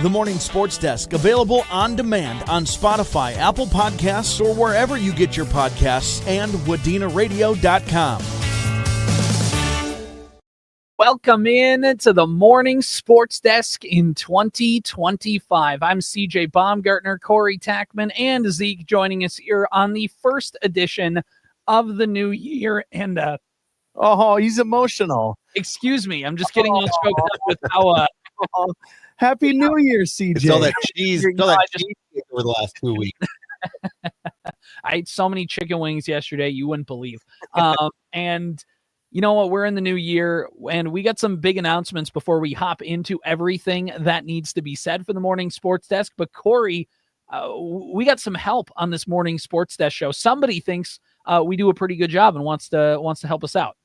The Morning Sports Desk, available on demand on Spotify, Apple Podcasts, or wherever you get your podcasts, and WDCradio.com. Welcome in to the Morning Sports Desk in 2025. I'm CJ Baumgartner, Corey Tackman, and Zeke joining us here on the first edition of the new year. And oh, he's emotional. Excuse me, I'm just getting all choked up with how. Happy New Year, CJ. It's all that cheese, over the last 2 weeks. I ate so many chicken wings yesterday, you wouldn't believe. And you know what? We're in the new year, and we got some big announcements before we hop into everything that needs to be said for the Morning Sports Desk. But Corey, we got some help on this Morning Sports Desk show. Somebody thinks we do a pretty good job and wants to help us out.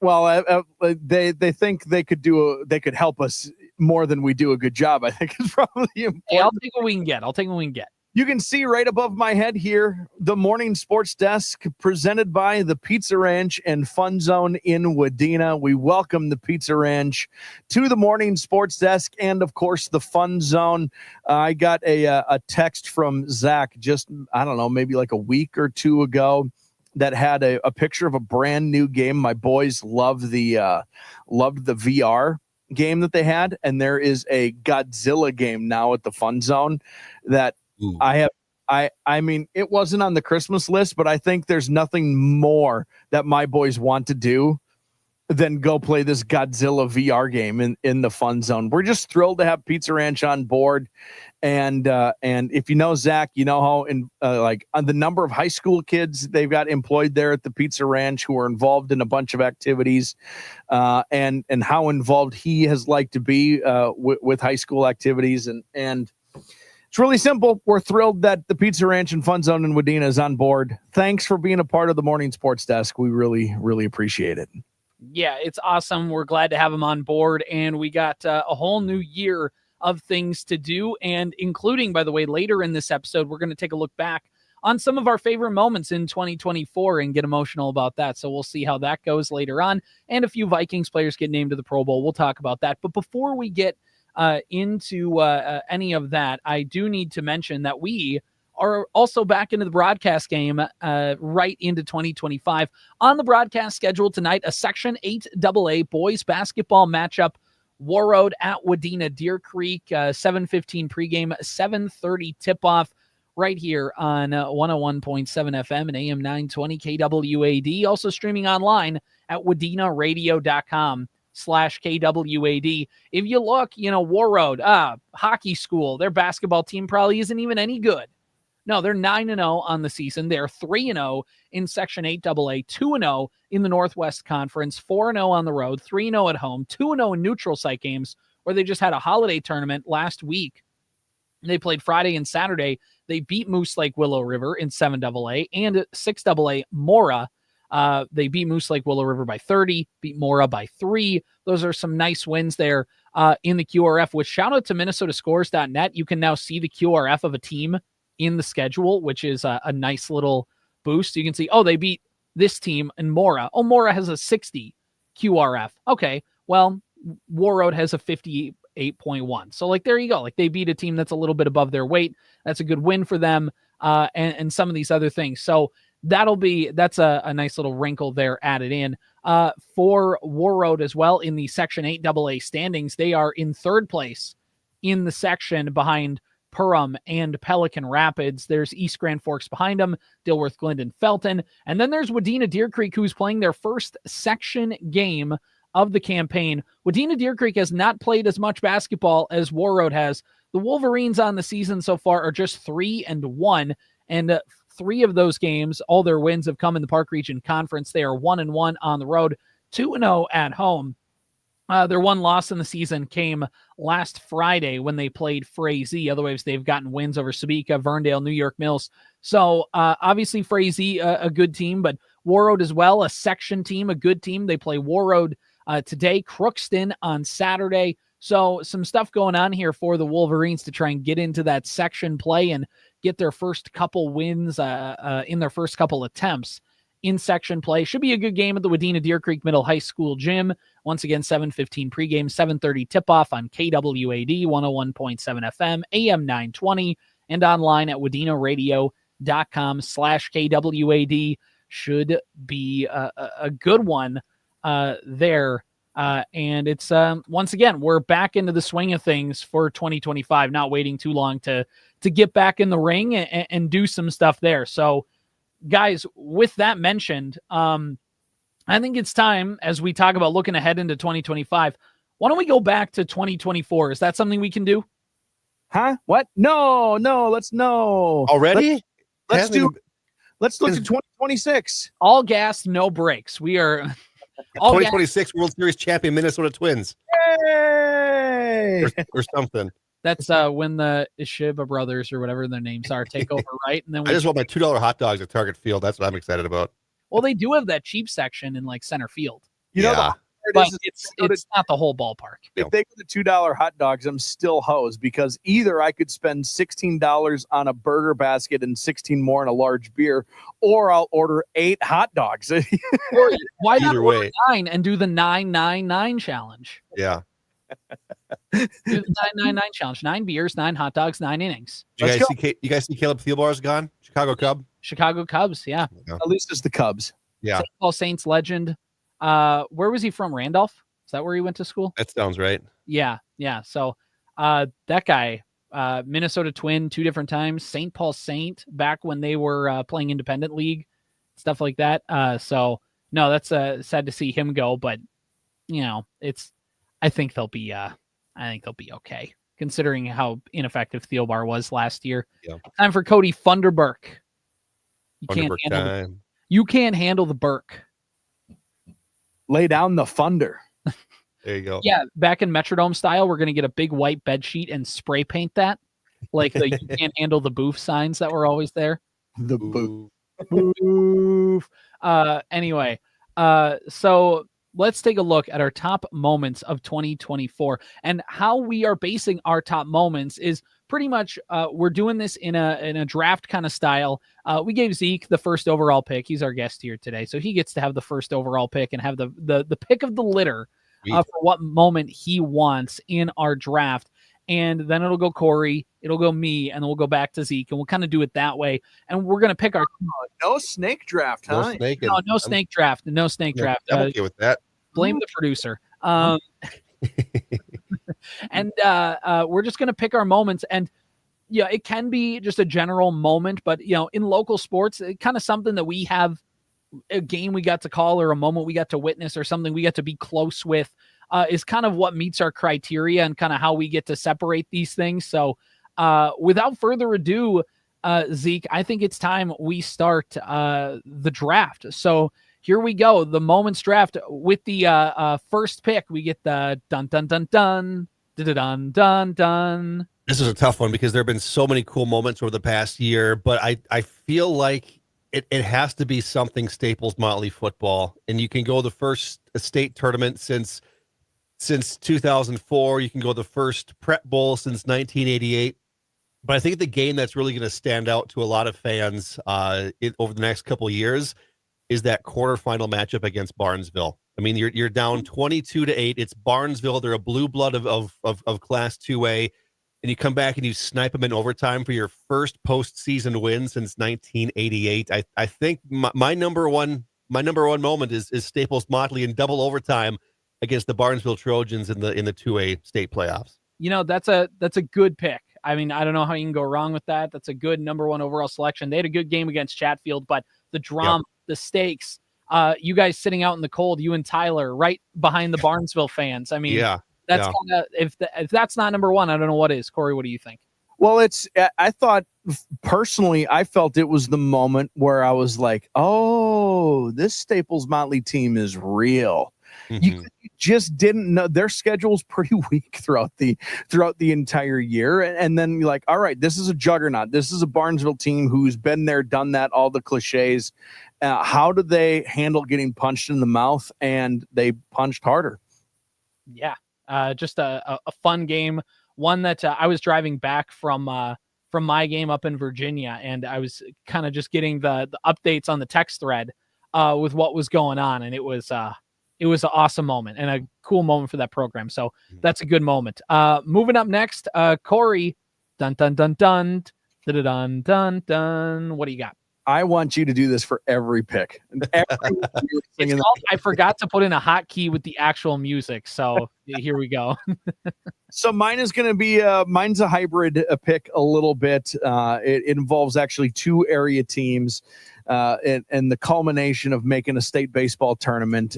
Well, they think they could help us more than we do a good job. I think is probably important. Hey, I'll take what we can get. You can see right above my head here, the Morning Sports Desk presented by the Pizza Ranch and Fun Zone in Wadena. We welcome the Pizza Ranch to the Morning Sports Desk and, of course, the Fun Zone. I got a text from Zach just, I don't know, maybe like a week or two ago that had a picture of a brand new game. My boys loved the VR game that they had, and there is a Godzilla game now at the Fun Zone that I mean, it wasn't on the Christmas list, but I think there's nothing more that my boys want to do than go play this Godzilla VR game in the Fun Zone. We're just thrilled to have Pizza Ranch on board. And if you know Zach, you know how on the number of high school kids they've got employed there at the Pizza Ranch who are involved in a bunch of activities, and how involved he has liked to be with high school activities. And it's really simple. We're thrilled that the Pizza Ranch and Fun Zone in Wadena is on board. Thanks for being a part of the Morning Sports Desk. We really, really appreciate it. Yeah, it's awesome. We're glad to have him on board, and we got a whole new year of things to do, and including, by the way, later in this episode, we're going to take a look back on some of our favorite moments in 2024 and get emotional about that. So we'll see how that goes later on, and a few Vikings players get named to the Pro Bowl. We'll talk about that. But before we get into any of that, I do need to mention that we are also back into the broadcast game right into 2025. On the broadcast schedule tonight, a Section 8 AA boys basketball matchup, Warroad at Wadena Deer Creek, 7:15 pregame, 7:30 tip-off right here on 101.7 FM and AM920 KWAD. Also streaming online at WDCradio.com/KWAD. If you look, Warroad, hockey school, their basketball team probably isn't even any good. No, they're 9-0 on the season. They're 3-0 in Section 8 AA, 2-0 in the Northwest Conference, 4-0 on the road, 3-0 at home, 2-0 in neutral site games, where they just had a holiday tournament last week. They played Friday and Saturday. They beat Moose Lake Willow River in 7 AA and 6 AA Mora. They beat Moose Lake Willow River by 30, beat Mora by 3. Those are some nice wins there in the QRF, which shout out to MinnesotaScores.net. You can now see the QRF of a team in the schedule, which is a nice little boost. You can see, they beat this team in Mora. Oh, Mora has a 60 QRF. Okay, well, Warroad has a 58.1. So, there you go. They beat a team that's a little bit above their weight. That's a good win for them, and some of these other things. So that's a nice little wrinkle there added in. For Warroad as well in the Section 8 AA standings, they are in third place in the section behind Perham and Pelican Rapids. There's East Grand Forks behind them, Dilworth, Glendon, Felton. And then there's Wadena Deer Creek, who's playing their first section game of the campaign. Wadena Deer Creek has not played as much basketball as Warroad has. The Wolverines on the season so far are just 3-1, and 3 of those games, all their wins have come in the Park Region Conference. They are 1-1 on the road, 2-0 at home. Their one loss in the season came last Friday when they played Frazee. Otherwise, they've gotten wins over Sabika, Verndale, New York Mills. So obviously Frazee, a good team, but Warroad as well, a section team, a good team. They play Warroad today, Crookston on Saturday. So some stuff going on here for the Wolverines to try and get into that section play and get their first couple wins in their first couple attempts in section play. Should be a good game at the Wadena Deer Creek Middle High School gym. Once again, 7:15 pregame, 7:30 tip-off on KWAD 101.7 FM, AM 920, and online at WDenaRadio.com/KWAD. Should be a good one there. And it's, once again, we're back into the swing of things for 2025, not waiting too long to get back in the ring and do some stuff there. So, guys, with that mentioned, I think it's time, as we talk about looking ahead into 2025, why don't we go back to 2024? Is that something we can do? Huh? What? No, let's no. Already? Let's look to 2026. All gas, no brakes. We are all 2026 World Series champion Minnesota Twins. Yay! Or something. That's when the Ishiba brothers or whatever their names are take over, right? And then I just want my $2 hot dogs at Target Field. That's what I'm excited about. Well, they do have that cheap section in like center field. You know, but it's not the whole ballpark. If they go to $2 hot dogs, I'm still hosed, because either I could spend $16 on a burger basket and 16 more on a large beer, or I'll order 8 hot dogs. Or why not Either order way. 9 and do the 999 challenge? Yeah. Do the 999 challenge. 9 beers, 9 hot dogs, 9 innings. You guys see Caleb Thielbar's gone? Chicago Cub? Chicago Cubs, yeah. At least it's the Cubs. Yeah. St. Paul Saints legend. Where was he from? Randolph? Is that where he went to school? That sounds right. Yeah. So that guy, Minnesota Twin 2 different times, St. Paul Saint back when they were playing independent league, stuff like that. So no, that's sad to see him go, but you know, I think they'll be okay, considering how ineffective Thielbar was last year. Yeah. Time for Cody Funderburk. You can't handle the Burke. Lay down the Funder. There you go. Yeah, back in Metrodome style, we're going to get a big white bed sheet and spray paint that, like the "you can't handle the boof" signs that were always there. The boof. Boof. Anyway, so let's take a look at our top moments of 2024, and how we are basing our top moments is pretty much we're doing this in a draft kind of style. We gave Zeke the first overall pick. He's our guest here today, so he gets to have the first overall pick and have the pick of the litter for what moment he wants in our draft. And then it'll go Corey, it'll go me, and then we'll go back to Zeke, and we'll kind of do it that way. And we're going to pick our no snake draft, huh? No snake draft. No snake draft. I'm okay with that. Blame the producer. And we're just going to pick our moments. And yeah, it can be just a general moment, but you know, in local sports, it kind of something that we have, a game we got to call or a moment we got to witness or something we got to be close with, is kind of what meets our criteria and kind of how we get to separate these things. So without further ado, Zeke, I think it's time we start the draft. So here we go. The moments draft with the first pick. We get the dun dun dun dun dun dun dun. This is a tough one because there have been so many cool moments over the past year, but I feel like it has to be something Staples Motley football. And you can go the first state tournament since 2004. You can go the first Prep Bowl since 1988. But I think the game that's really going to stand out to a lot of fans over the next couple of years is that quarterfinal matchup against Barnesville. I mean, you're down 22-8. It's Barnesville. They're a blue blood of Class 2A. And you come back and you snipe them in overtime for your first postseason win since 1988. I think my number one moment is Staples Motley in double overtime against the Barnesville Trojans in the 2A state playoffs. You know, that's a good pick. I mean, I don't know how you can go wrong with that. That's a good number 1 overall selection. They had a good game against Chatfield, but the drama, the stakes, you guys sitting out in the cold, you and Tyler right behind the Barnesville fans. I mean, that's kinda, if that's not number 1, I don't know what is. Corey, what do you think? Well, I thought personally, I felt it was the moment where I was like, oh, this Staples Motley team is real. Mm-hmm. You just didn't know their schedule's pretty weak throughout the entire year. And then you're like, all right, this is a juggernaut. This is a Barnesville team who's been there, done that, all the cliches. How do they handle getting punched in the mouth? And they punched harder. Yeah. Just a fun game. One that I was driving back from my game up in Virginia, and I was kind of just getting the updates on the text thread with what was going on. And it was an awesome moment and a cool moment for that program. So that's a good moment. Moving up next, Corey, dun, dun, dun, dun, dun, dun, dun, dun. What do you got? I want you to do this for every pick. I forgot to put in a hotkey with the actual music. So here we go. So mine is going to be mine's a hybrid pick a little bit. It involves actually two area teams and the culmination of making a state baseball tournament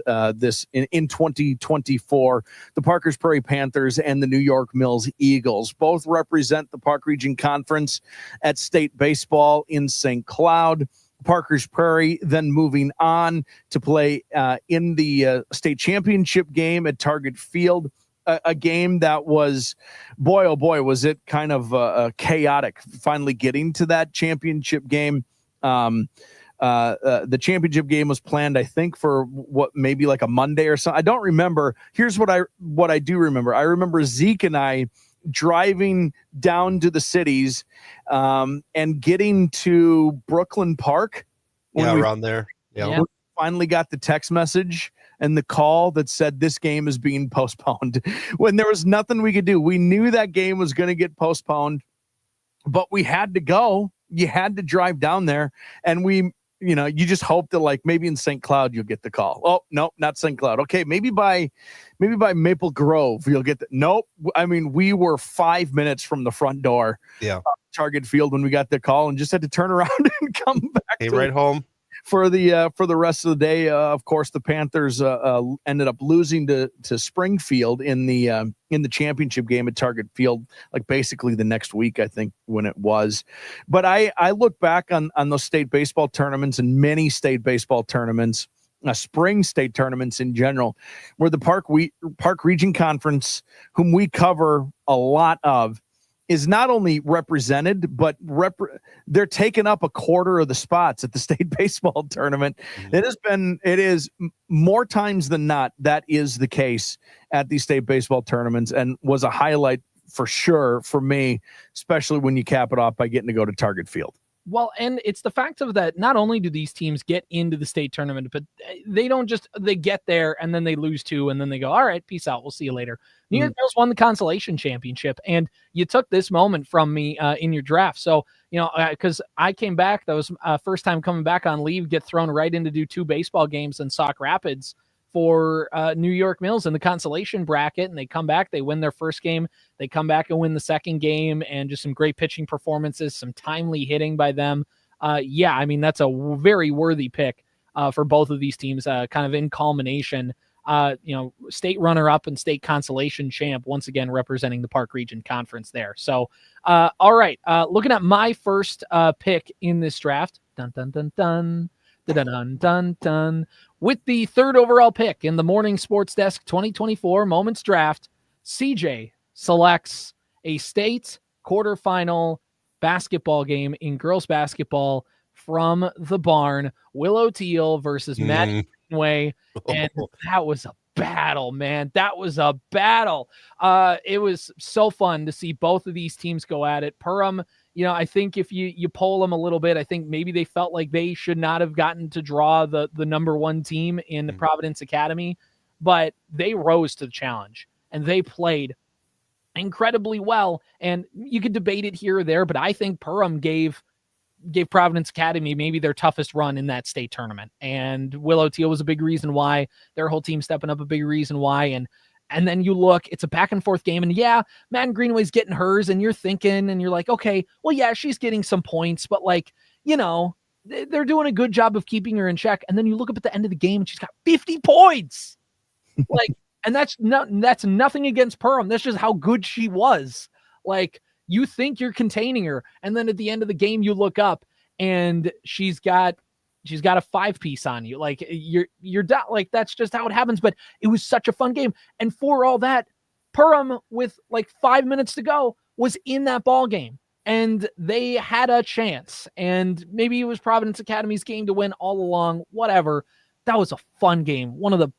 in 2024. The Parkers Prairie Panthers and the New York Mills Eagles both represent the Park Region Conference at state baseball in St. Cloud. Parkers Prairie then moving on to play in the state championship game at Target Field. A game that was, boy, oh boy, was it kind of chaotic finally getting to that championship game. The championship game was planned, I think, for maybe like a Monday or something. I don't remember. Here's what I do remember. I remember Zeke and I driving down to the cities and getting to Brooklyn Park. Around there. Yeah. We finally got the text message and the call that said this game is being postponed when there was nothing we could do. We knew that game was going to get postponed, but we had to go. You had to drive down there, and you just hope that like maybe in St. Cloud you'll get the call. Oh, no, not St. Cloud. Okay, maybe by Maple Grove you'll get the. Nope. I mean, we were 5 minutes from the front door. Yeah. Target Field when we got the call, and just had to turn around and come back. Came right home. For the rest of the day. Of course, the Panthers ended up losing to Springfield in the championship game at Target Field, like basically the next week, I think, when it was. But I look back on those state baseball tournaments and many state baseball tournaments, spring state tournaments in general, where the Park Region Conference, whom we cover a lot of, is not only represented, but they're taking up a quarter of the spots at the state baseball tournament. Mm-hmm. It is more times than not, that is the case at these state baseball tournaments, and was a highlight for sure for me, especially when you cap it off by getting to go to Target Field. Well, and it's the fact of that not only do these teams get into the state tournament, but they get there and then they lose two and then they go, all right, peace out. We'll see you later. New York Mills won the consolation championship, and you took this moment from me in your draft. So, because I came back, that was first time coming back on leave, get thrown right into do two baseball games in Sauk Rapids for New York Mills in the consolation bracket, and they come back, they win their first game, they come back and win the second game, and just some great pitching performances, some timely hitting by them. I mean, that's a very worthy pick for both of these teams, kind of in culmination, state runner-up and state consolation champ, once again representing the Park Region Conference there. So, all right, looking at my first pick in this draft, dun dun dun dun. Dun, dun, dun. With the third overall pick in the Morning Sports Desk 2024 Moments Draft, CJ selects a state quarterfinal basketball game in girls basketball from the barn, Willow Teal versus Matt Greenway. And that was a battle, man. That was a battle. It was so fun to see both of these teams go at it. Perham, I think if you poll them a little bit, I think maybe they felt like they should not have gotten to draw the number one team in the Providence Academy, but they rose to the challenge and they played incredibly well. And you could debate it here or there, but I think Perham gave Providence Academy maybe their toughest run in that state tournament. And Willow Teal was a big reason why, their whole team stepping up a big reason why. And then you look, it's a back and forth game. And yeah, Madden Greenway's getting hers, and you're thinking, and you're like, okay, well, yeah, she's getting some points, but they're doing a good job of keeping her in check. And then you look up at the end of the game and she's got 50 points. And that's nothing against Perham. That's just how good she was. You think you're containing her. And then at the end of the game, you look up and she's got a 5-piece on you. You're done. That's just how it happens. But it was such a fun game. And for all that, Perham, with 5 minutes to go, was in that ball game, and they had a chance. And maybe it was Providence Academy's game to win all along, whatever. That was a fun game. One of the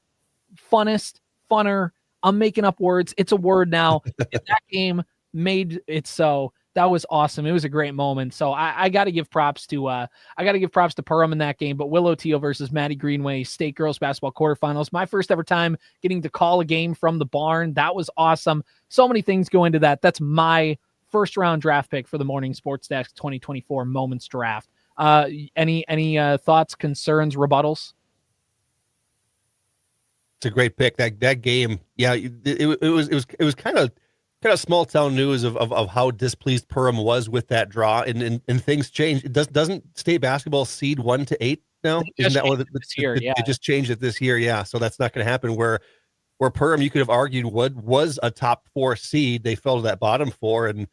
funner. I'm making up words. It's a word now. That game made it so That was awesome. It was a great moment. So I got to give props to Perham in that game. But Willow Teal versus Maddie Greenway State girls basketball quarterfinals. My first ever time getting to call a game from the barn. That was awesome. So many things go into that. That's my first round draft pick for the Morning Sports Desk 2024 Moments Draft. Any thoughts, concerns, rebuttals? It's a great pick. That game, yeah, it was kind of small town news of how displeased Perham was with that draw, and things changed. Doesn't state basketball seed 1 to 8 now? Isn't that what this year? Yeah, it just changed it this year. Yeah, so that's not going to happen. Where Perham, you could have argued was a top 4 seed, they fell to that bottom 4, and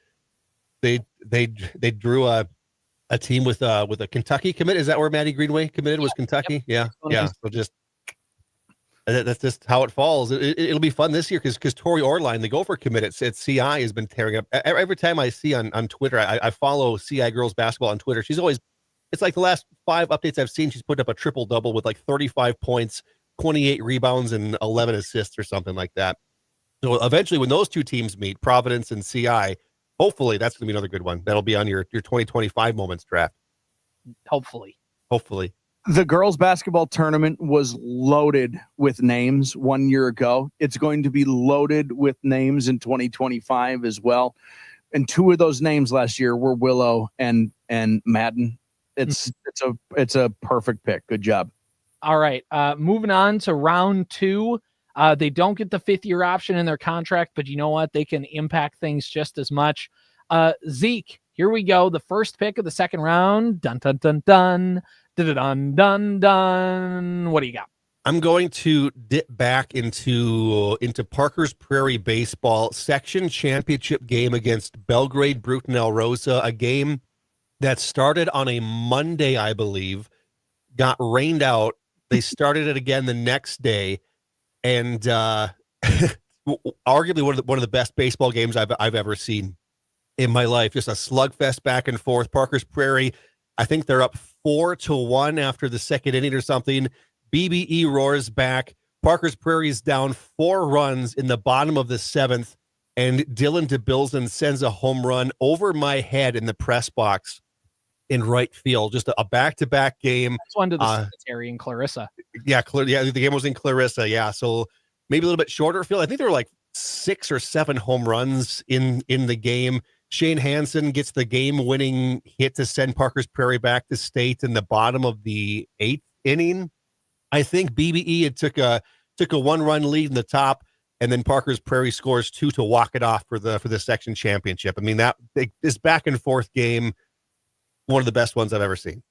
they drew a team with a Kentucky commit. Is that where Maddie Greenway committed? Was Kentucky? Yep. Yeah. So just. That's just how it falls. It'll be fun this year because Tori Orline, the Gopher commit at CI, has been tearing up. Every time I see on Twitter, I follow CI girls basketball on Twitter. She's always, it's like the last 5 updates I've seen, she's put up a triple-double with like 35 points, 28 rebounds, and 11 assists or something like that. So eventually when those two teams meet, Providence and CI, hopefully that's going to be another good one. That'll be on your 2025 Moments Draft. Hopefully. The girls' basketball tournament was loaded with names 1 year ago. It's going to be loaded with names in 2025 as well. And 2 of those names last year were Willow and Madden. It's a perfect pick. Good job. All right. Moving on to round 2. They don't get the 5th-year option in their contract, but you know what? They can impact things just as much. Zeke, here we go. The first pick of the second round. Dun, dun, dun, dun. Dun, dun, dun. What do you got? I'm going to dip back into Parker's Prairie baseball section championship game against Belgrade Bruton Rosa, a game that started on a Monday, I believe, got rained out. They started it again the next day, and arguably one of the best baseball games I've ever seen in my life. Just a slugfest back and forth. Parker's Prairie, I think they're up 4-1 after the second inning or something. BBE roars back. Parker's Prairie's down 4 runs in the bottom of the 7th, and Dylan DeBilson sends a home run over my head in the press box in right field. Just a back-to-back game. That's one to the cemetery in Clarissa. Yeah, the game was in Clarissa. Yeah, so maybe a little bit shorter field. I think there were like 6 or 7 home runs in the game. Shane Hansen gets the game-winning hit to send Parker's Prairie back to state in the bottom of the 8th inning. I think BBE had took a 1-run lead in the top, and then Parker's Prairie scores 2 to walk it off for the section championship. I mean, this back and forth game, one of the best ones I've ever seen.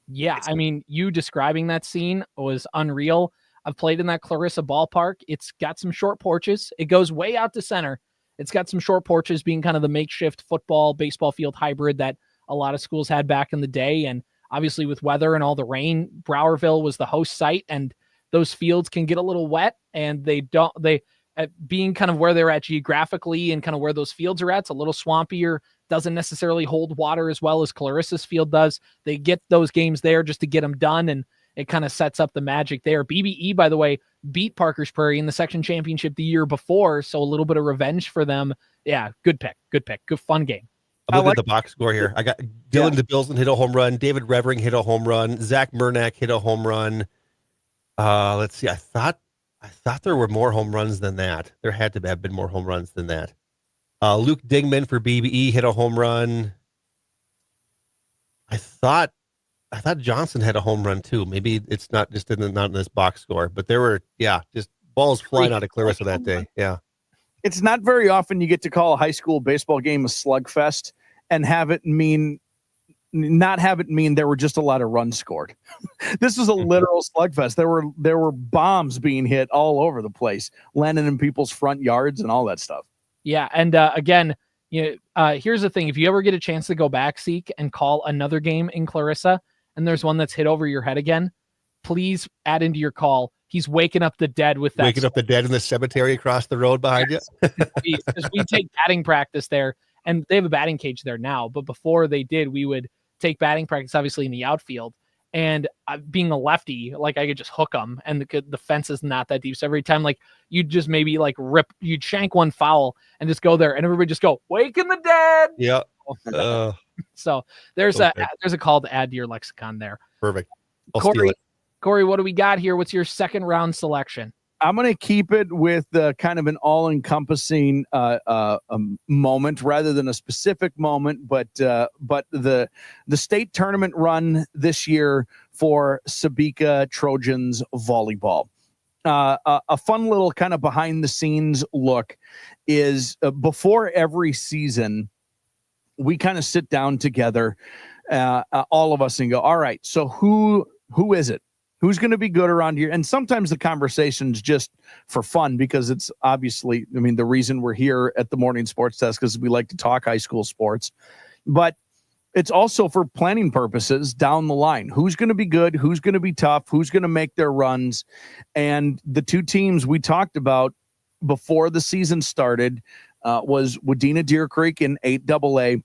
Yeah, I mean, you describing that scene was unreal. I've played in that Clarissa ballpark. It's got some short porches. It goes way out to center. It's got some short porches, being kind of the makeshift football, baseball field hybrid that a lot of schools had back in the day. And obviously with weather and all the rain, Browerville was the host site, and those fields can get a little wet, and being kind of where they're at geographically and kind of where those fields are at, it's a little swampier, doesn't necessarily hold water as well as Clarissa's field does. They get those games there just to get them done, and it kind of sets up the magic there. BBE, by the way, beat Parker's Prairie in the section championship the year before, so a little bit of revenge for them. Yeah, good pick. Good fun game. I'm looking at the box score here. I got Dylan DeBilson hit a home run. David Revering hit a home run. Zach Murnack hit a home run. Let's see. I thought there were more home runs than that. There had to have been more home runs than that. Luke Dingman for BBE hit a home run. I thought Johnson had a home run too. Maybe it's not in this box score, but there were, just balls flying out of Clarissa that day. Yeah. It's not very often you get to call a high school baseball game a slugfest and not have it mean there were just a lot of runs scored. This was a literal slugfest. There were bombs being hit all over the place, landing in people's front yards and all that stuff. Yeah. And again, here's the thing. If you ever get a chance to go back, Zeke, and call another game in Clarissa, and there's one that's hit over your head again, please add into your call, he's waking up the dead with that. Waking up the dead in the cemetery across the road behind you. Because we take batting practice there, and they have a batting cage there now. But before they did, we would take batting practice, obviously, in the outfield. And being a lefty, like I could just hook them, and the fence is not that deep. So every time, like you'd just maybe like you'd shank one foul and just go there, and everybody just go waking the dead. Yeah. So there's a call to add to your lexicon there. Perfect. I'll steal it. Corey, what do we got here? What's your second round selection? I'm going to keep it with kind of an all-encompassing moment rather than a specific moment, but the state tournament run this year for Sabika Trojans volleyball. A fun little kind of behind-the-scenes look is before every season, we kind of sit down together, all of us, and go, all right, so who is it? Who's going to be good around here? And sometimes the conversation's just for fun because it's obviously, I mean, the reason we're here at the morning sports desk is we like to talk high school sports, but it's also for planning purposes down the line. Who's going to be good? Who's going to be tough? Who's going to make their runs? And the two teams we talked about before the season started was Wadena Deer Creek in 8AA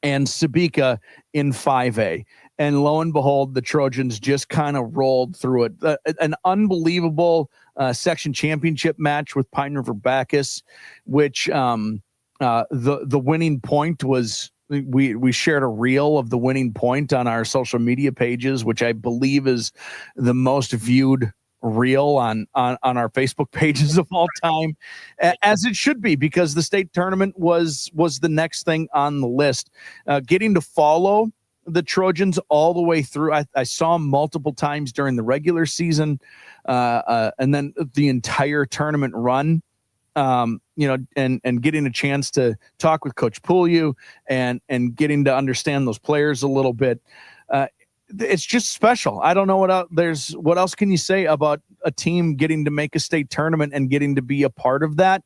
and Sabika in 5A. And lo and behold, the Trojans just kind of rolled through it. An unbelievable section championship match with Pine River Bacchus, which the winning point was, we shared a reel of the winning point on our social media pages, which I believe is the most viewed reel on our Facebook pages of all time, as it should be, because the state tournament was the next thing on the list. Getting to follow the Trojans all the way through. I saw them multiple times during the regular season, and then the entire tournament run, and getting a chance to talk with Coach Pouliou and getting to understand those players a little bit. It's just special. I don't know what else can you say about a team getting to make a state tournament and getting to be a part of that.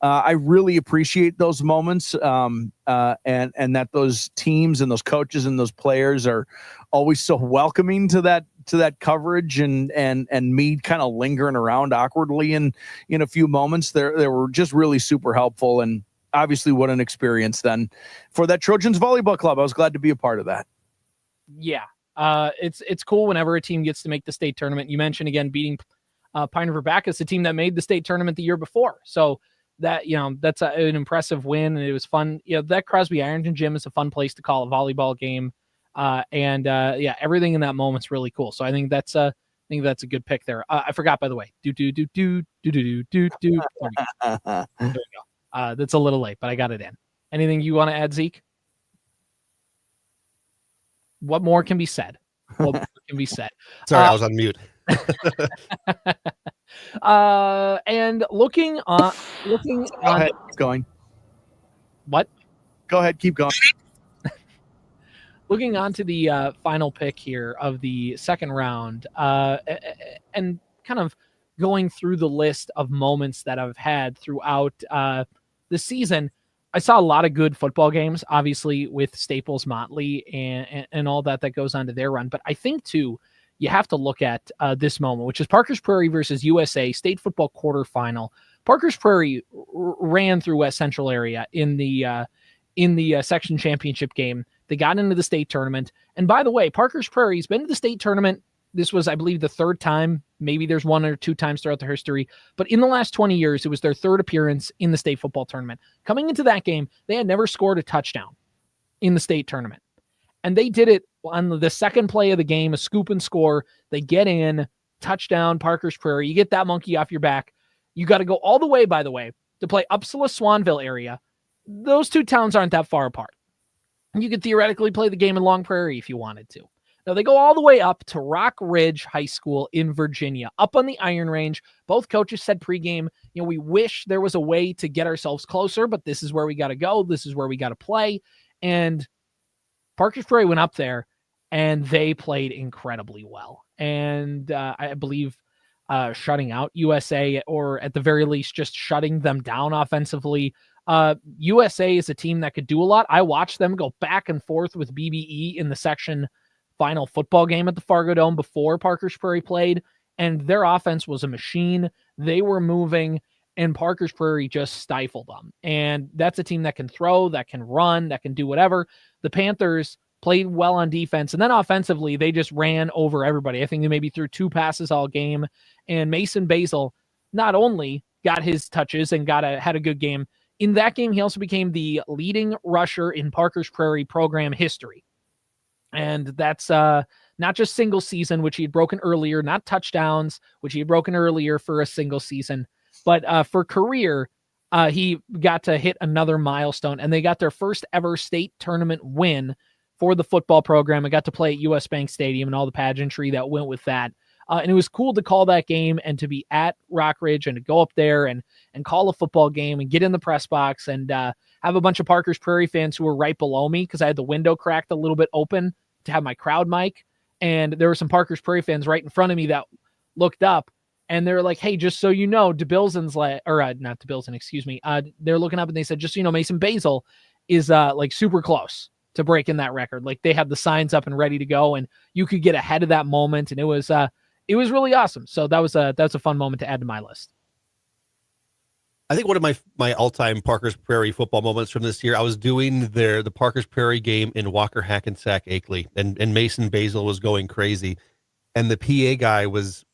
I really appreciate those moments, and that those teams and those coaches and those players are always so welcoming to that coverage, and me kind of lingering around awkwardly in a few moments. They were just really super helpful, and obviously what an experience then for that Trojans volleyball club. I was glad to be a part of that. Yeah. It's cool whenever a team gets to make the state tournament. You mentioned again beating Pine River Bacchus, a team that made the state tournament the year before. So that, that's an impressive win, and it was fun. That Crosby Ironton gym is a fun place to call a volleyball game. Everything in that moment's really cool. So I think that's a good pick there. I forgot, by the way. There we go. That's a little late, but I got it in. Anything you want to add, Zeke? What more can be said? Sorry, I was on mute. And looking on. Go ahead, keep going. What? Go ahead, keep going. Looking on to the final pick here of the second round, and kind of going through the list of moments that I've had throughout the season. I saw a lot of good football games, obviously, with Staples Motley and all that goes on to their run. But I think, too, you have to look at this moment, which is Parker's Prairie versus USA state football quarterfinal. Parker's Prairie ran through West Central area in the section championship game. They got into the state tournament. And by the way, Parker's Prairie's been to the state tournament. This was, I believe, the third time. Maybe there's one or two times throughout their history. But in the last 20 years, it was their third appearance in the state football tournament. Coming into that game, they had never scored a touchdown in the state tournament. And they did it on the second play of the game, a scoop and score. They get in, touchdown, Parker's Prairie. You get that monkey off your back. You got to go all the way, by the way, to play Upsala Swanville area. Those two towns aren't that far apart. You could theoretically play the game in Long Prairie if you wanted to. Now, they go all the way up to Rock Ridge High School in Virginia, up on the Iron Range. Both coaches said pregame, we wish there was a way to get ourselves closer, but this is where we got to go. This is where we got to play. And Parker's Prairie went up there, and they played incredibly well. And I believe shutting out USA, or at the very least, just shutting them down offensively. USA is a team that could do a lot. I watched them go back and forth with BBE in the section final football game at the Fargo Dome before Parker's Prairie played, and their offense was a machine. They were moving, and Parker's Prairie just stifled them. And that's a team that can throw, that can run, that can do whatever. The Panthers played well on defense. And then offensively, they just ran over everybody. I think they maybe threw 2 passes all game. And Mason Basil not only got his touches and had a good game, in that game, he also became the leading rusher in Parker's Prairie program history. And that's not just single season, which he had broken earlier, not touchdowns, which he had broken earlier for a single season, but for career, he got to hit another milestone, and they got their first ever state tournament win for the football program. I got to play at US Bank Stadium and all the pageantry that went with that. And it was cool to call that game and to be at Rockridge and to go up there and call a football game and get in the press box and have a bunch of Parker's Prairie fans who were right below me because I had the window cracked a little bit open to have my crowd mic. And there were some Parker's Prairie fans right in front of me that looked up and they were like, hey, just so you know, not DeBilson, excuse me. They're looking up and they said, just so you know, Mason Basil is like super close to breaking that record. Like they had the signs up and ready to go and you could get ahead of that moment. And it was really awesome. So that was a fun moment to add to my list. I think one of my all-time Parker's Prairie football moments from this year, I was doing the Parker's Prairie game in Walker, Hackensack, Akeley, and Mason Basil was going crazy. And the PA guy was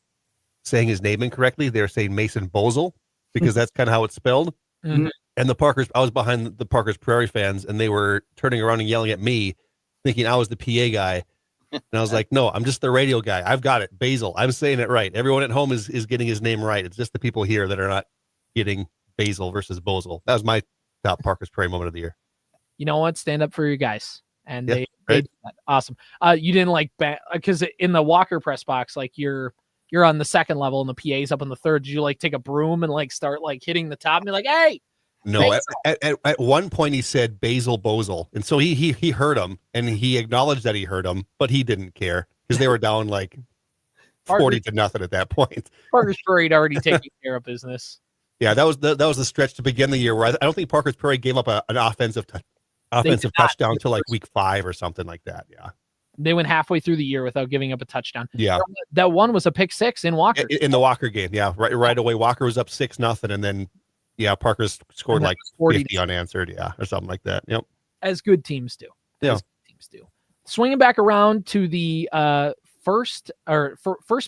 saying his name incorrectly. They were saying Mason Bozell because that's kind of how it's spelled. Mm-hmm. And I was behind the Parker's Prairie fans and they were turning around and yelling at me, thinking I was the PA guy. And I was like, no, I'm just the radio guy. I've got it. Basil. I'm saying it right. Everyone at home is getting his name right. It's just the people here that are not getting Basil versus Bozell. That was my top Parker's Prairie moment of the year. You know what? Stand up for your guys. And yeah, they right. did that. Awesome. You didn't because in the Walker press box, like you're on the second level and the PA's up on the third. Did you like take a broom and like start like hitting the top and be like, hey? No, at one point he said Basil Bozell. And so he heard him and he acknowledged that he heard him, but he didn't care because they were down like 40-0 at that point. Parker's Prairie had already taken care of business. Yeah, that was the stretch to begin the year where I don't think Parker's Prairie gave up an offensive touchdown till like week 5 or something like that. Yeah. They went halfway through the year without giving up a touchdown. Yeah. That one was a pick 6 in Walker. In the Walker game. Yeah. Right away. Walker was up 6-0 and then Parker's scored like 50 unanswered. Yeah. Or something like that. Yep. As good teams do. Yeah. Swinging back around to the first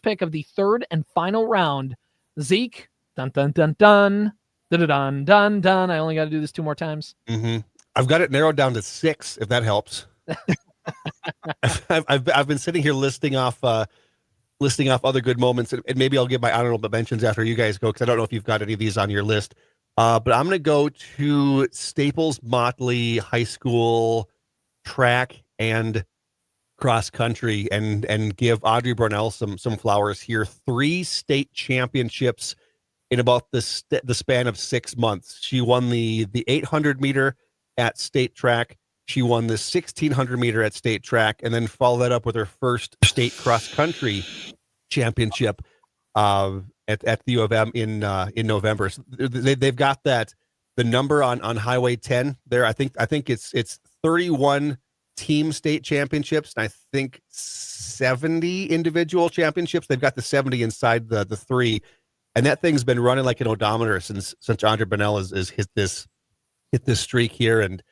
pick of the third and final round, Zeke. Dun dun dun dun dun dun dun dun. I only got to do this 2 more times. Mm-hmm. I've got it narrowed down to 6, if that helps. I've been sitting here listing off other good moments, and maybe I'll give my honorable mentions after you guys go because I don't know if you've got any of these on your list. But I'm going to go to Staples Motley High School track and cross country and give Audrey Brunell some flowers here. 3 state championships in about the span of 6 months. She won the 800 meter at state track. She won the 1600 meter at state track, and then followed that up with her first state cross country championship at the U of M in November. So they've got the number on Highway 10 there. I think it's 31 team state championships, and I think 70 individual championships. They've got the 70 inside the 3. And that thing's been running like an odometer since Andre Bonnell has hit this streak here, and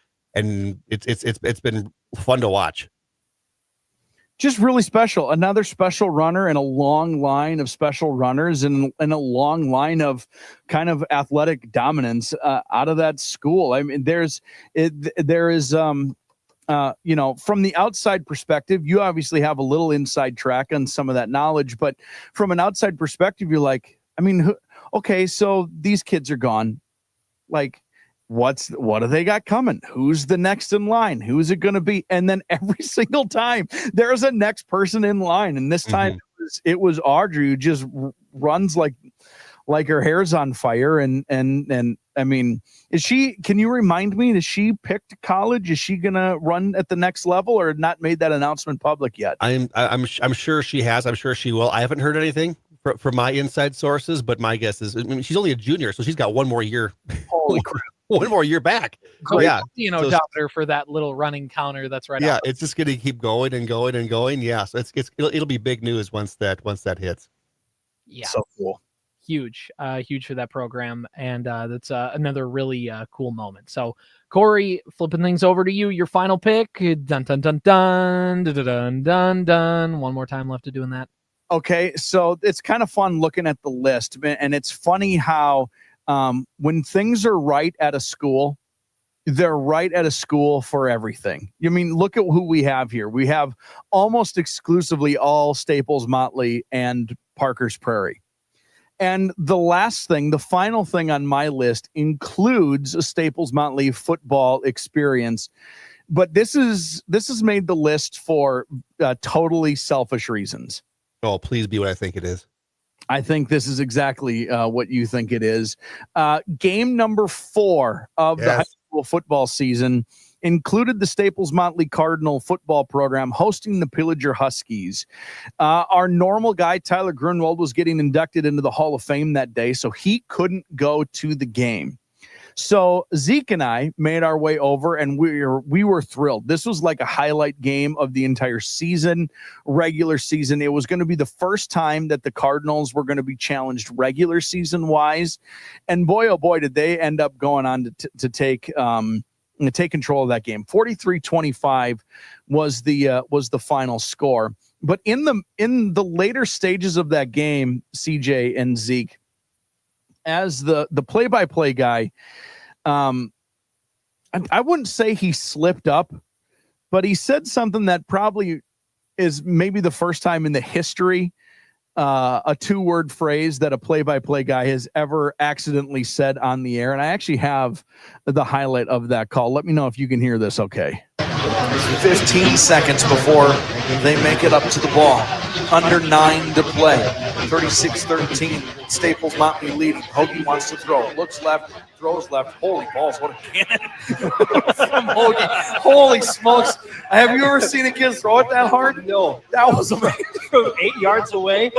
it's been fun to watch. Just really special. Another special runner in a long line of special runners and a long line of kind of athletic dominance out of that school. I mean, there is from the outside perspective, you obviously have a little inside track on some of that knowledge, but from an outside perspective, you're like, I mean, okay, so these kids are gone. Like, what do they got coming? Who's the next in line? Who's it going to be? And then every single time there's a next person in line. And this time it was Audrey who just runs like her hair's on fire. And I mean, can you remind me, is she picked college? Is she going to run at the next level or not made that announcement public yet? I'm sure she has. I'm sure she will. I haven't heard anything from my inside sources, but my guess is, I mean, she's only a junior, so she's got one more year. Holy crap. One more year back. So yeah, odometer for that little running counter. That's right. Yeah, it's just going to keep going and going and going. Yeah, so it'll be big news once that hits. Yeah, so cool. huge for that program. And that's another really cool moment. So Corey, flipping things over to you, your final pick. Dun, dun, dun, dun, dun, dun, dun, dun. One more time left to doing that. Okay, so it's kind of fun looking at the list, and it's funny how when things are right at a school, they're right at a school for everything. You mean, look at who we have here. We have almost exclusively all Staples, Motley, and Parker's Prairie. And the final thing on my list includes a Staples Motley football experience. But this is made the list for totally selfish reasons. Oh, please be what I think it is. I think this is exactly what you think it is. Game number 4 of the high school football season included the Staples Motley Cardinal football program hosting the Pillager Huskies. Our normal guy, Tyler Grunwald, was getting inducted into the Hall of Fame that day, so he couldn't go to the game. So Zeke and I made our way over, and we were thrilled. This was like a highlight game of the entire season, regular season. It was going to be the first time that the Cardinals were going to be challenged regular season wise, and boy, oh boy, did they end up going on to take control of that game. 43-25 was the final score. But in the later stages of that game, CJ and Zeke, as the play-by-play guy, I wouldn't say he slipped up, but he said something that probably is maybe the first time in the history, a 2-word phrase that a play-by-play guy has ever accidentally said on the air. And I actually have the highlight of that call. Let me know if you can hear this okay. 15 seconds before they make it up to the ball. Under 9 to play. 36-13. Staples Motley leading. Hoagie wants to throw. Looks left. Throws left. Holy balls, what a cannon from Hoagie. Holy smokes. Have you ever seen a kid throw it that hard? No. That was amazing. From 8 yards away,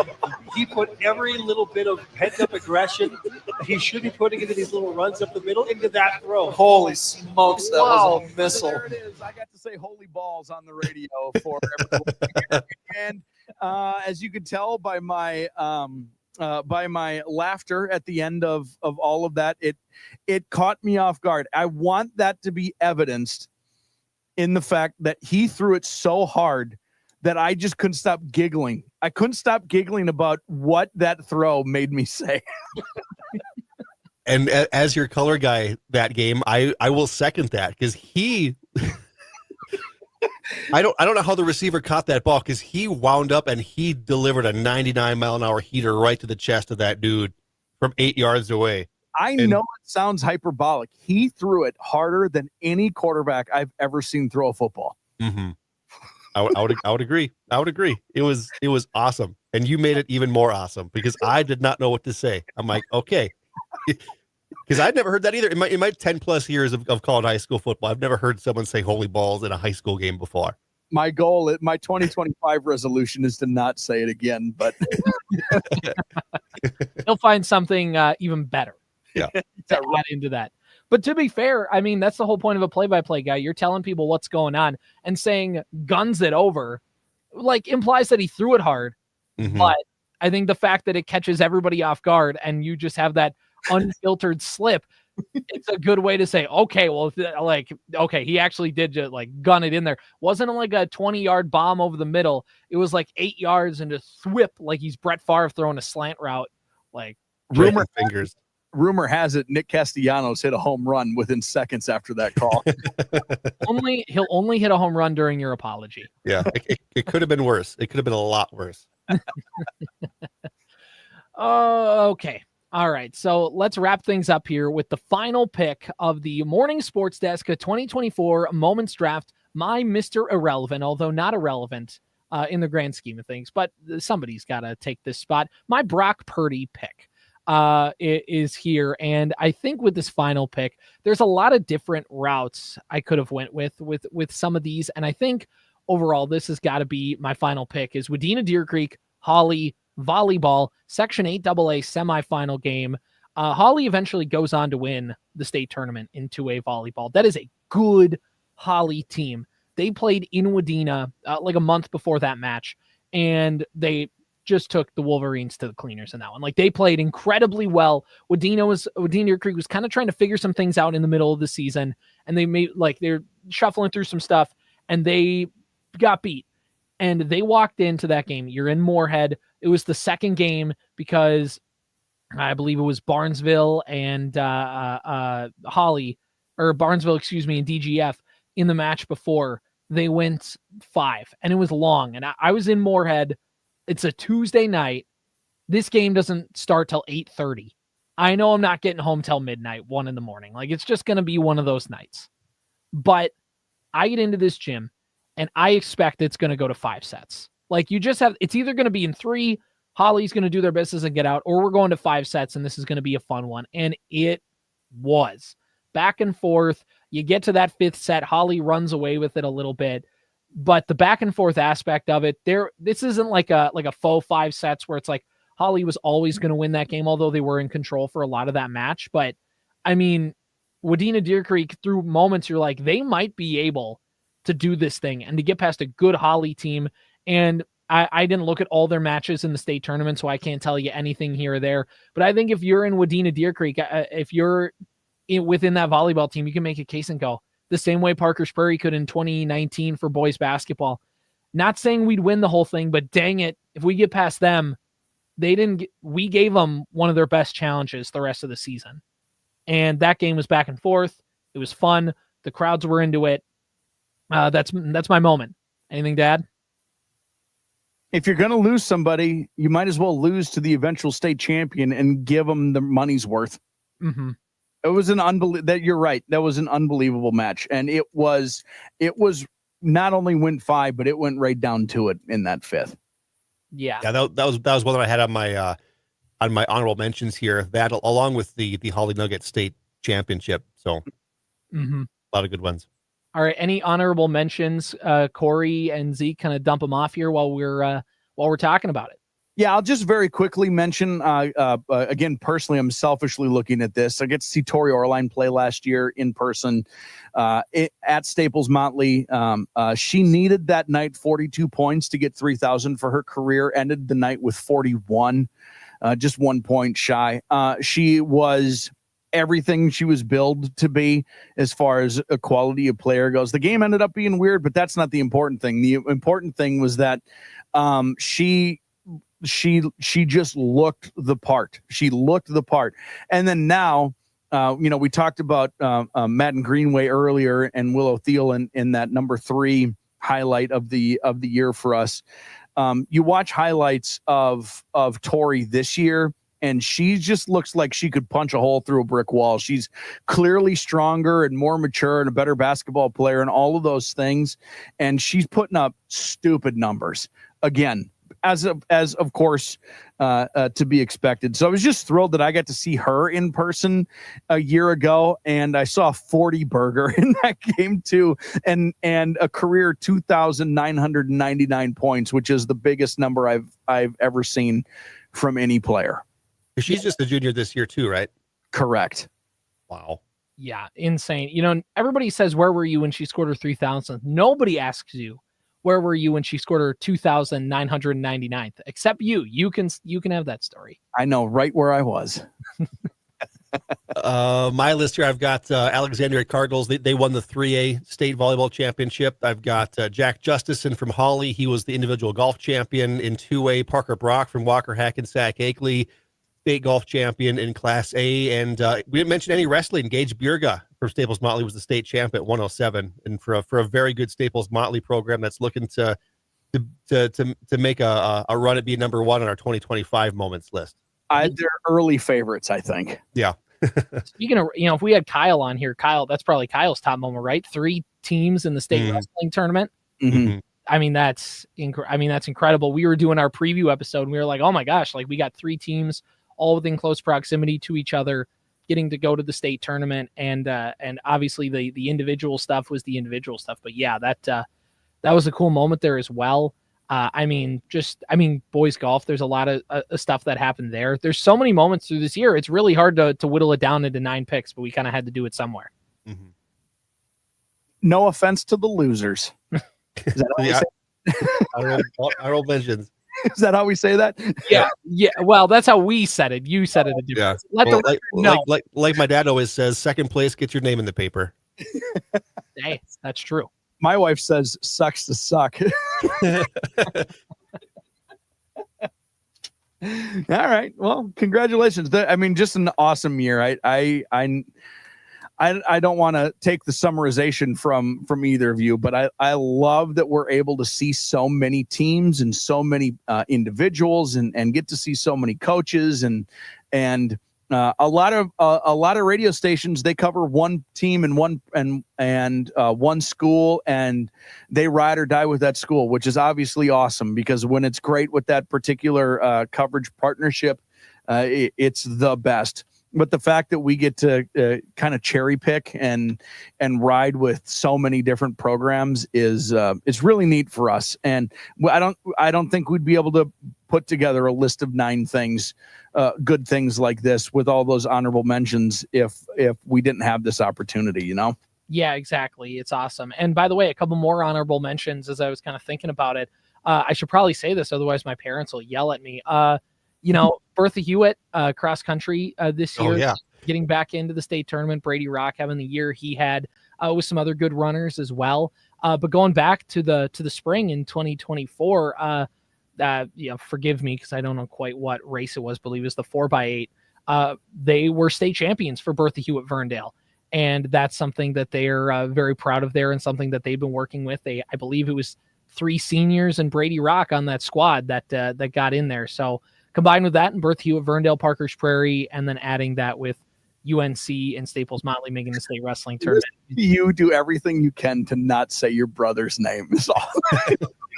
he put every little bit of pent-up aggression he should be putting into these little runs up the middle into that throw. Holy smokes, that was a missile. There it is. I got to say holy balls on the radio for everyone. And as you could tell by my laughter at the end of all of that, it caught me off guard. I want that to be evidenced in the fact that he threw it so hard that I just couldn't stop giggling. I couldn't stop giggling about what that throw made me say. And as your color guy that game, I will second that, because he I don't know how the receiver caught that ball, because he wound up and he delivered a 99-mile-an-hour heater right to the chest of that dude from 8 yards away. I know it sounds hyperbolic. He threw it harder than any quarterback I've ever seen throw a football. Mm-hmm. I would agree. I would agree. It was awesome, and you made it even more awesome, because I did not know what to say. I'm like, okay, because I'd never heard that either. In my 10+ years of calling high school football, I've never heard someone say holy balls in a high school game before. My goal, my 2025 resolution is to not say it again, but He'll find something even better. Yeah, to add into that. But to be fair, I mean, that's the whole point of a play-by-play guy. You're telling people what's going on, and saying guns it over, like, implies that he threw it hard. Mm-hmm. But I think the fact that it catches everybody off guard and you just have that unfiltered slip, it's a good way to say, okay, well, okay, he actually did just gun it in there. Wasn't like a 20-yard bomb over the middle. It was like 8 yards and a thwip, like he's Brett Favre throwing a slant route. Like, rumor has it Nick Castellanos hit a home run within seconds after that call. He'll only hit a home run during your apology. Yeah, it could have been worse. It could have been a lot worse. Okay. All right. So let's wrap things up here with the final pick of the Morning Sports Desk 2024 Moments Draft. My Mr. Irrelevant, although not irrelevant in the grand scheme of things, but somebody's got to take this spot. My Brock Purdy pick is here. And I think with this final pick, there's a lot of different routes I could have went with some of these. And I think overall, this has got to be my final pick is Wadena Deer Creek, Holly volleyball, Section 8AA semifinal game. Holly eventually goes on to win the state tournament in 2A volleyball. That is a good Holly team. They played in Wadena like a month before that match, and they just took the Wolverines to the cleaners in that one. Like, they played incredibly well. Wadena Deer Creek was kind of trying to figure some things out in the middle of the season, and they're shuffling through some stuff, and they got beat. And they walked into that game. You're in Moorhead. It was the second game because I believe it was Barnesville and Barnesville, and DGF in the match before. They went 5, and it was long. And I was in Moorhead. It's a Tuesday night. This game doesn't start till 8:30. I know I'm not getting home till midnight, 1 a.m. Like, it's just going to be one of those nights. But I get into this gym, and I expect it's going to go to 5 sets. Like, it's either going to be in 3, Holly's going to do their business and get out, or we're going to 5 sets, and this is going to be a fun one. And it was. Back and forth. You get to that 5th set, Holly runs away with it a little bit. But the back and forth aspect of it, this isn't like a faux 5 sets where it's like Holly was always going to win that game, although they were in control for a lot of that match. But, I mean, Wadena Deer Creek, through moments, you're like, they might be able to do this thing and to get past a good Holly team. And I didn't look at all their matches in the state tournament, so I can't tell you anything here or there. But I think if you're in Wadena Deer Creek, if you're within that volleyball team, you can make a case and go the same way Parker's Prairie could in 2019 for boys basketball. Not saying we'd win the whole thing, but dang it, if we get past them, we gave them one of their best challenges the rest of the season. And that game was back and forth. It was fun. The crowds were into it. That's my moment. Anything to add? If you're going to lose somebody, you might as well lose to the eventual state champion and give them the money's worth. Mm-hmm. It was you're right. That was an unbelievable match. And it was not only went 5, but it went right down to it in that 5th. Yeah. Yeah. That was one that I had on my honorable mentions here, that along with the Holly Nugget State Championship. So a lot of good ones. All right. Any honorable mentions, Corey and Zeke, kind of dump them off here while we're talking about it. Yeah, I'll just very quickly mention, again, personally, I'm selfishly looking at this. I get to see Tori Orline play last year in person at Staples Motley. She needed that night 42 points to get 3,000 for her career, ended the night with 41, just 1 point shy. She was everything she was billed to be as far as a quality of player goes. The game ended up being weird, but that's not the important thing. The important thing was that she just looked the part. She looked the part. And then now, we talked about Madden Greenway earlier and Willow Thiel in that number 3 highlight of the year for us. You watch highlights of Tori this year, and she just looks like she could punch a hole through a brick wall. She's clearly stronger and more mature and a better basketball player and all of those things. And she's putting up stupid numbers again, as of course to be expected. So I was just thrilled that I got to see her in person a year ago, and I saw 40 burger in that game too, and a career 2,999 points, which is the biggest number I've ever seen from any player. She's just a junior this year too, right? Correct. Wow. Yeah, insane. Everybody says, where were you when she scored her 3,000th? Nobody asks you, where were you when she scored her 2,999th? Except you. You can have that story. I know right where I was. My list here, I've got Alexandria Cardinals. They won the 3A state volleyball championship. I've got Jack Justison from Holly. He was the individual golf champion in 2A. Parker Brock from Walker Hackensack Akeley, state golf champion in Class A. And we didn't mention any wrestling. Gage Bierga from Staples Motley was the state champ at 107. And for a very good Staples Motley program that's looking to make a run at being number 1 on our 2025 moments list. They're early favorites, I think. Yeah. Speaking of, if we had Kyle on here, that's probably Kyle's top moment, right? 3 teams in the state wrestling tournament. Mm-hmm. I mean, that's incredible. We were doing our preview episode and we were like, oh my gosh, like we got 3 teams all within close proximity to each other, getting to go to the state tournament. And obviously the individual stuff was the individual stuff, but yeah, that was a cool moment there as well. Boys golf, there's a lot of stuff that happened there. There's so many moments through this year. It's really hard to whittle it down into 9 picks, but we kind of had to do it somewhere. Mm-hmm. No offense to the losers. Is that our old mentions. Is that how we say that? Yeah. Well, that's how we said it. You said it a different. Yeah. Let the record know. Like my dad always says, second place, get your name in the paper. Hey, that's true. My wife says sucks to suck. All right. Well, congratulations. I mean, just an awesome year. I don't want to take the summarization from either of you, but I love that we're able to see so many teams and so many individuals and get to see so many coaches and a lot of radio stations. They cover one team and one school, and they ride or die with that school, which is obviously awesome because when it's great with that particular coverage partnership, it's the best. But the fact that we get to kind of cherry pick and ride with so many different programs is it's really neat for us. And I don't think we'd be able to put together a list of 9 things, good things like this with all those honorable mentions if we didn't have this opportunity, you know? Yeah, exactly. It's awesome. And by the way, a couple more honorable mentions as I was kind of thinking about it. I should probably say this, otherwise my parents will yell at me. Bertha Hewitt, cross country this year, getting back into the state tournament. Brady Rock having the year he had with some other good runners as well. But going back to the spring in 2024, forgive me because I don't know quite what race it was. Believe it was the 4x8. They were state champions for Bertha Hewitt Verndale, and that's something that they are very proud of there and something that they've been working with. I believe it was 3 seniors and Brady Rock on that squad that got in there. So combined with that and Bertha Hewitt Verndale, Parker's Prairie, and then adding that with UNC and Staples Motley making the state wrestling tournament. You do everything you can to not say your brother's name.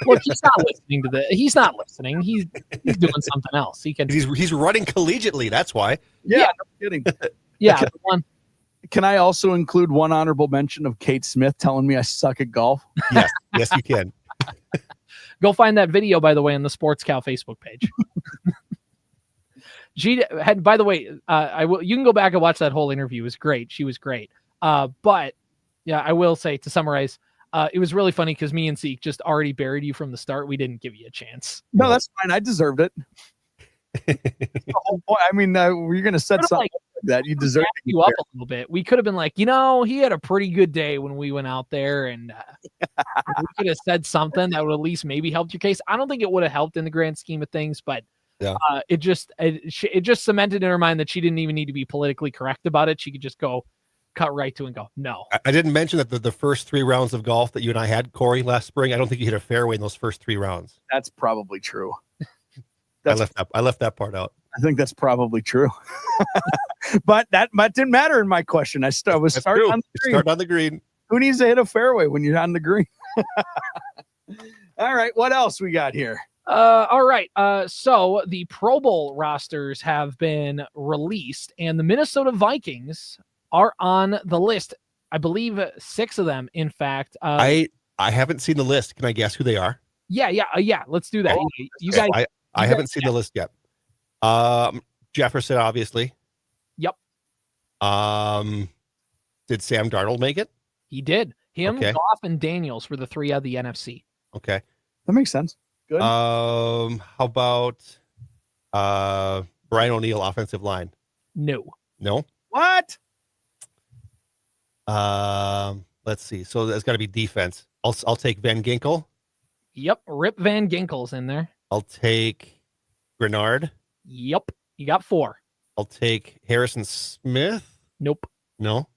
Look, he's not listening to the. He's not listening. He's doing something else. He's running collegiately. That's why. Yeah. No kidding. Yeah. Can I also include one honorable mention of Kate Smith telling me I suck at golf? Yes, you can. Go find that video, by the way, on the Sports Cow Facebook page. She had, by the way, you can go back and watch that whole interview. It was great. She was great. But yeah, I will say, to summarize, it was really funny because me and Zeke just already buried you from the start. We didn't give you a chance. No, that's fine. I deserved it. The whole point. I mean, we're going to set something like that. You deserve you up a little bit. We could have been like, he had a pretty good day when we went out there, and we could have said something that would at least maybe helped your case. I don't think it would have helped in the grand scheme of things, but it just cemented in her mind that she didn't even need to be politically correct about it. She could just cut right to and go, no. I didn't mention that the first 3 rounds of golf that you and I had, Corey, last spring, I don't think you hit a fairway in those first 3 rounds. That's probably true. I left that part out. I think that's probably true. But that didn't matter in my question. I was starting on the green. Start on the green. Who needs to hit a fairway when you're on the green? All right. What else we got here? All right. So the Pro Bowl rosters have been released, and the Minnesota Vikings are on the list. I believe 6 of them, in fact. I haven't seen the list. Can I guess who they are? Yeah. Let's do that. You guys. I haven't seen the list yet. Jefferson, obviously. Yep. Did Sam Darnold make it? He did. Him, okay. Goff, and Daniels were the 3 out of the NFC. Okay. That makes sense. Good. How about Brian O'Neill, offensive line? No. What? Let's see. So that's got to be defense. I'll take Van Ginkel. Yep. Rip Van Ginkel's in there. I'll take Grenard. Yep. You got 4. I'll take Harrison Smith. Nope. No.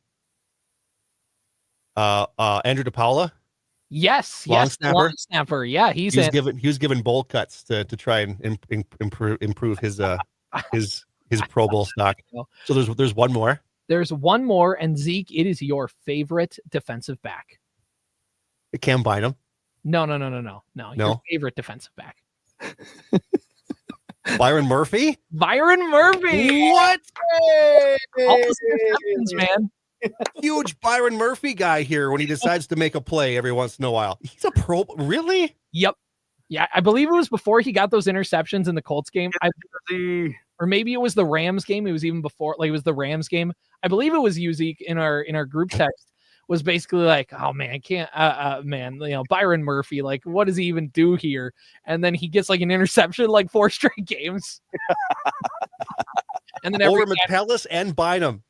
Andrew DePaula. Yes. Long snapper. Yeah, he was given bowl cuts to try and improve his Pro Bowl stock. So there's one more. There's one more, and Zeke, it is your favorite defensive back. Cam Bynum. No. Your favorite defensive back. Byron Murphy. What? Hey! All those interceptions, man. Huge Byron Murphy guy here when he decides to make a play every once in a while. He's a pro. Really? Yep. Yeah, I believe it was before he got those interceptions in the Colts game. Or maybe it was the Rams game. It was even before, it was the Rams game. I believe it was you, Zeke, in our group text was basically like, oh man, man, Byron Murphy, like, what does he even do here? And then he gets like an interception like 4 straight games. And then over Metellus and Bynum.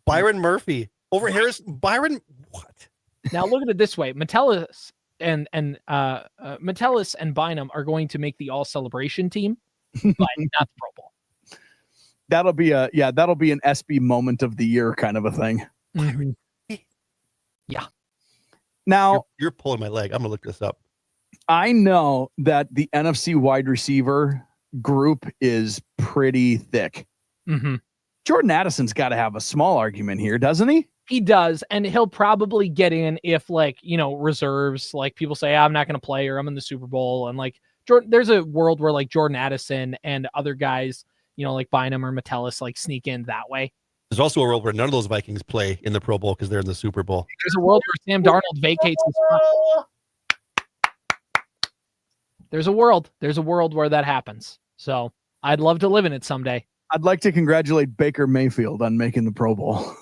Byron Murphy over Harris. Byron, what? Now look at it this way: Metellus and Metellus and Bynum are going to make the all celebration team, but not the Pro Bowl. That'll be an SB moment of the year kind of a thing. Mm-hmm. Yeah. Now you're pulling my leg. I'm gonna look this up. I know that the NFC wide receiver group is pretty thick. Mm-hmm. Jordan Addison's got to have a small argument here, doesn't he? He does, and he'll probably get in if, like, reserves, like people say, I'm not going to play or I'm in the Super Bowl. And like Jordan, there's a world where like Jordan Addison and other guys, like Bynum or Metellus, like sneak in that way. There's also a world where none of those Vikings play in the Pro Bowl because they're in the Super Bowl. There's a world where Sam Darnold vacates his spot. There's a world where that happens. So I'd love to live in it someday. I'd like to congratulate Baker Mayfield on making the Pro Bowl.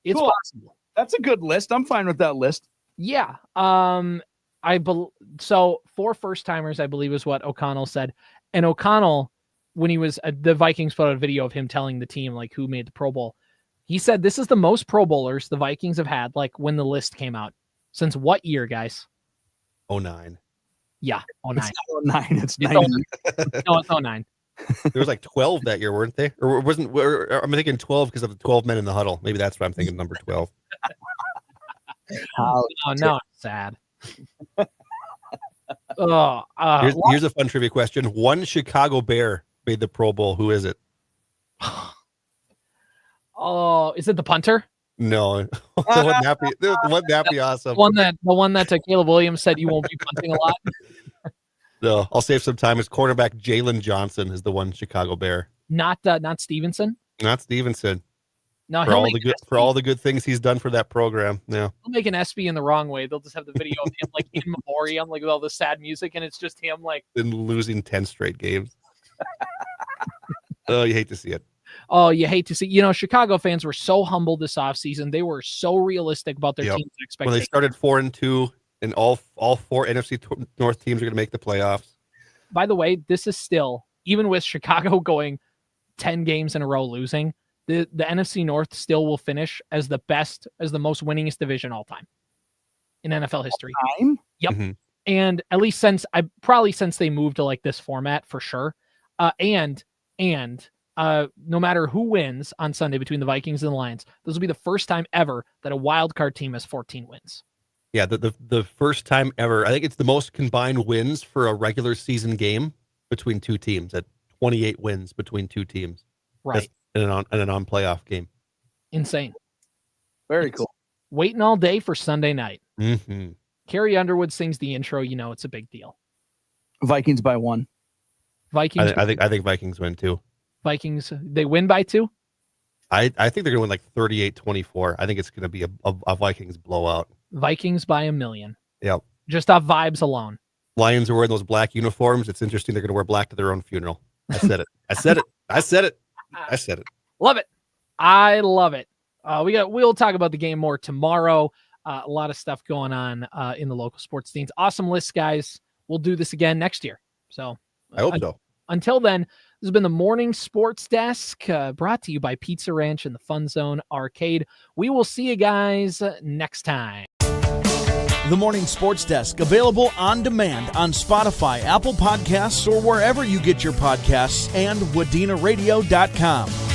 It's cool. possible. That's a good list. I'm fine with that list. Yeah. So 4 first timers, I believe, is what O'Connell said. And O'Connell, when he was the Vikings put out a video of him telling the team like who made the Pro Bowl. He said this is the most Pro Bowlers the Vikings have had, like when the list came out. Since what year, guys? 09. Yeah, 09. It's not 09. It's 09. 90. No, it's 09. There was like 12 that year, weren't they? Or wasn't? I'm thinking 12 because of the 12 men in the huddle. Maybe that's what I'm thinking. Number 12. Oh, now it's sad. Here's a fun trivia question. One Chicago Bear made the Pro Bowl. Who is it? Oh, is it the punter? No. Wouldn't that be awesome? The one that Caleb Williams said you won't be punting a lot. No, I'll save some time. His quarterback Jalen Johnson is the one Chicago Bear. Not Stevenson. Not Stevenson. No, for all the good things he's done for that program. Yeah, he'll make an SB in the wrong way. They'll just have the video of him like in memoriam, like with all the sad music, and it's just him like losing 10 straight games. Oh, you hate to see it. Oh, you hate to see. Chicago fans were so humble this offseason. They were so realistic about their team's expectations. When they started 4-2, and all 4 NFC North teams are going to make the playoffs. By the way, this is still, even with Chicago going 10 games in a row losing, the NFC North still will finish as the most winningest division all time in NFL history. Time? Yep. Mm-hmm. And at least since they moved to like this format for sure. And no matter who wins on Sunday between the Vikings and the Lions, this will be the first time ever that a wild card team has 14 wins. Yeah, the first time ever. I think it's the most combined wins for a regular season game between two teams at 28 wins between two teams. Right. In a non-playoff game. Insane. Very cool. Waiting all day for Sunday night. Mm-hmm. Carrie Underwood sings the intro. It's a big deal. Vikings by 1. Vikings. I think Vikings win too. Vikings, they win by 2? I think they're going to win like 38-24. I think it's going to be a Vikings blowout. Vikings by 1,000,000. Yep. Just off vibes alone. Lions are wearing those black uniforms. It's interesting. They're going to wear black to their own funeral. I said it. I said it. Love it. I love it. We'll talk about the game more tomorrow. A lot of stuff going on in the local sports scenes. Awesome list, guys. We'll do this again next year. So I hope so. Until then, this has been the Morning Sports Desk, brought to you by Pizza Ranch and the Fun Zone Arcade. We will see you guys next time. The Morning Sports Desk, available on demand on Spotify, Apple Podcasts, or wherever you get your podcasts, and WDenaRadio.com.